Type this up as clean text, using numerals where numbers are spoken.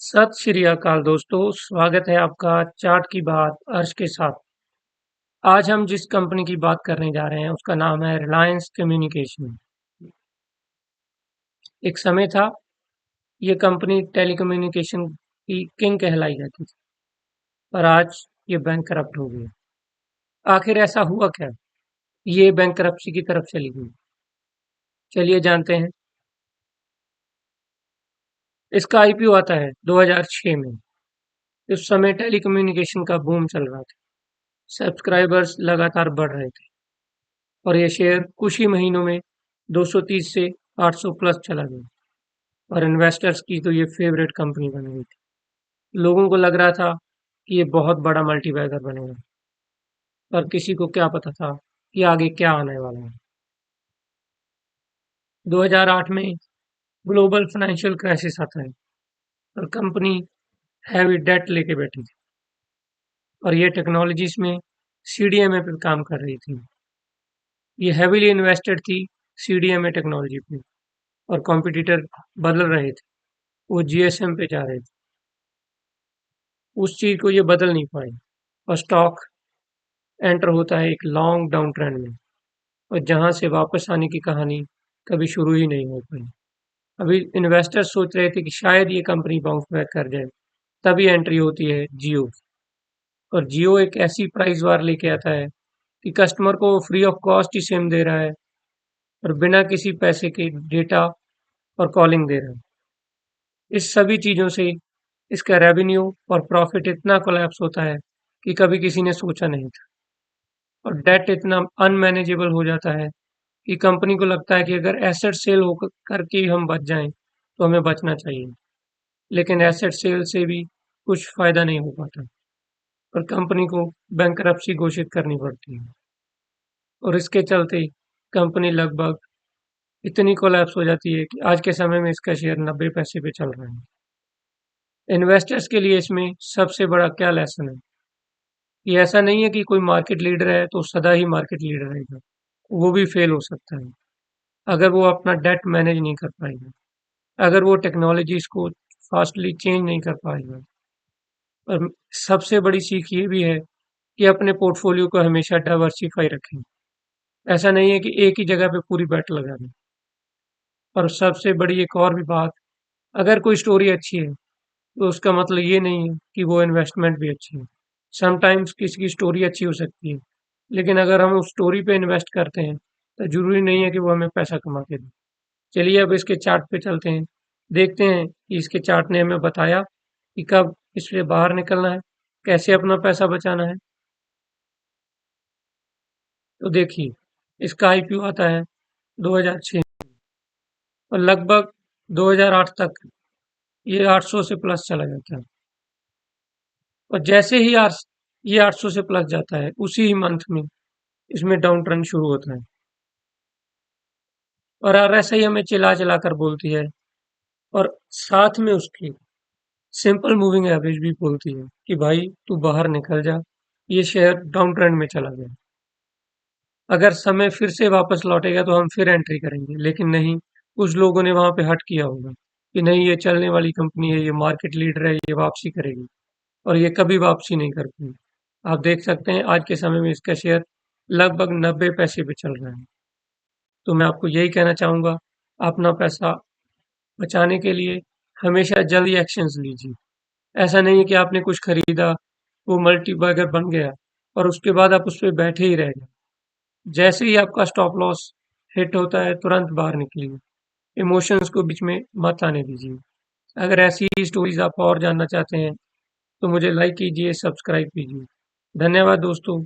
सत श्री अकाल दोस्तों, स्वागत है आपका चार्ट की बात अर्श के साथ। आज हम जिस कंपनी की बात करने जा रहे हैं उसका नाम है रिलायंस कम्युनिकेशन। एक समय था ये कंपनी टेलीकम्युनिकेशन की किंग कहलाई जाती थी, पर आज ये बैंकरप्ट हो गई। आखिर ऐसा हुआ क्या? ये बैंकरप्सी की तरफ चली गई। चलिए जानते हैं। इसका आईपीओ आता है 2006 में। उस समय टेलीकम्युनिकेशन का बूम चल रहा था। सब्सक्राइबर्स लगातार बढ़ रहे थे और ये शेयर कुछ ही महीनों में 230 से 800 प्लस चला गया और इन्वेस्टर्स की तो ये फेवरेट कंपनी बन गई थी। लोगों को लग रहा था कि ये बहुत बड़ा मल्टीबैगर बनेगा, पर किसी को क्या पता था कि आगे क्या आने वाला है। 2008 में ग्लोबल फाइनेंशियल क्राइसिस आता है और कंपनी हैवी डेट लेके बैठी थी और ये टेक्नोलॉजीज में सीडीएमए पे काम कर रही थी। ये हैवीली इन्वेस्टेड थी सीडीएमए टेक्नोलॉजी पे और कॉम्पिटिटर बदल रहे थे। वो जीएसएम पे जा रहे थे। उस चीज को ये बदल नहीं पाए और स्टॉक एंटर होता है एक लॉन्ग डाउन ट्रेंड में और जहां से वापस आने की कहानी कभी शुरू ही नहीं हो पाई। अभी इन्वेस्टर्स सोच रहे थे कि शायद ये कंपनी बाउंस बैक कर जाए, तभी एंट्री होती है जियो की। और जियो एक ऐसी प्राइस वार लेके आता है कि कस्टमर को फ्री ऑफ कॉस्ट ही सिम दे रहा है और बिना किसी पैसे के डेटा और कॉलिंग दे रहा है। इस सभी चीजों से इसका रेवेन्यू और प्रॉफिट इतना कोलैप्स होता है कि कभी किसी ने सोचा नहीं था। और डेट इतना अनमैनेजेबल हो जाता है कि कंपनी को लगता है कि अगर एसेट सेल हो करके ही हम बच जाएं तो हमें बचना चाहिए। लेकिन एसेट सेल से भी कुछ फायदा नहीं हो पाता और कंपनी को बैंकरप्सी घोषित करनी पड़ती है। और इसके चलते कंपनी लगभग इतनी कोलैप्स हो जाती है कि आज के समय में इसका शेयर 90 पैसे पे चल रहा है। इन्वेस्टर्स के लिए इसमें सबसे बड़ा क्या लेसन है? ये ऐसा नहीं है कि कोई मार्केट लीडर है तो सदा ही मार्केट लीडर रहेगा। वो भी फेल हो सकता है अगर वो अपना डेट मैनेज नहीं कर पाएगा, अगर वो टेक्नोलॉजीज को फास्टली चेंज नहीं कर पाएगा। और सबसे बड़ी सीख ये भी है कि अपने पोर्टफोलियो को हमेशा डाइवर्सिफाई रखें। ऐसा नहीं है कि एक ही जगह पे पूरी बेट लगा दें। और सबसे बड़ी एक और भी बात, अगर कोई स्टोरी अच्छी है तो उसका मतलब ये नहीं है कि वो इन्वेस्टमेंट भी अच्छी है। समटाइम्स किसी की स्टोरी अच्छी हो सकती है, लेकिन अगर हम उस स्टोरी पे इन्वेस्ट करते हैं तो जरूरी नहीं है कि वो हमें पैसा कमा के दे। चलिए अब इसके चार्ट पे चलते हैं। देखते हैं कि इसके चार्ट ने हमें बताया कि कब इससे बाहर निकलना है, कैसे अपना पैसा बचाना है। तो देखिए, इसका आईपीओ आता है 2006 और लगभग 2008 तक ये 800 से प्लस चला जाता है। और जैसे ही ये 800 से प्लस जाता है उसी ही मंथ में इसमें डाउन ट्रेंड शुरू होता है। और आरएसआई हमें चिल्ला चिल्ला कर बोलती है और साथ में उसकी सिंपल मूविंग एवरेज भी बोलती है कि भाई तू बाहर निकल जा, ये शेयर डाउन ट्रेंड में चला गया। अगर समय फिर से वापस लौटेगा तो हम फिर एंट्री करेंगे, लेकिन नहीं, कुछ लोगों ने वहां पे हट किया होगा कि नहीं, ये चलने वाली कंपनी है, ये मार्केट लीडर है, ये वापसी करेगी और ये कभी वापसी नहीं कर पाई। आप देख सकते हैं आज के समय में इसका शेयर लगभग 90 पैसे पे चल रहा है। तो मैं आपको यही कहना चाहूंगा, अपना पैसा बचाने के लिए हमेशा जल्दी एक्शंस लीजिए। ऐसा नहीं है कि आपने कुछ खरीदा, वो मल्टीबैगर बन गया और उसके बाद आप उस पे बैठे ही रह गए। जैसे ही आपका स्टॉप लॉस हिट होता है तुरंत बाहर निकलिए। इमोशंस को बीच में मत आने दीजिए। अगर ऐसी ही स्टोरीज आप और जानना चाहते हैं तो मुझे लाइक कीजिए, सब्सक्राइब कीजिए। धन्यवाद दोस्तों।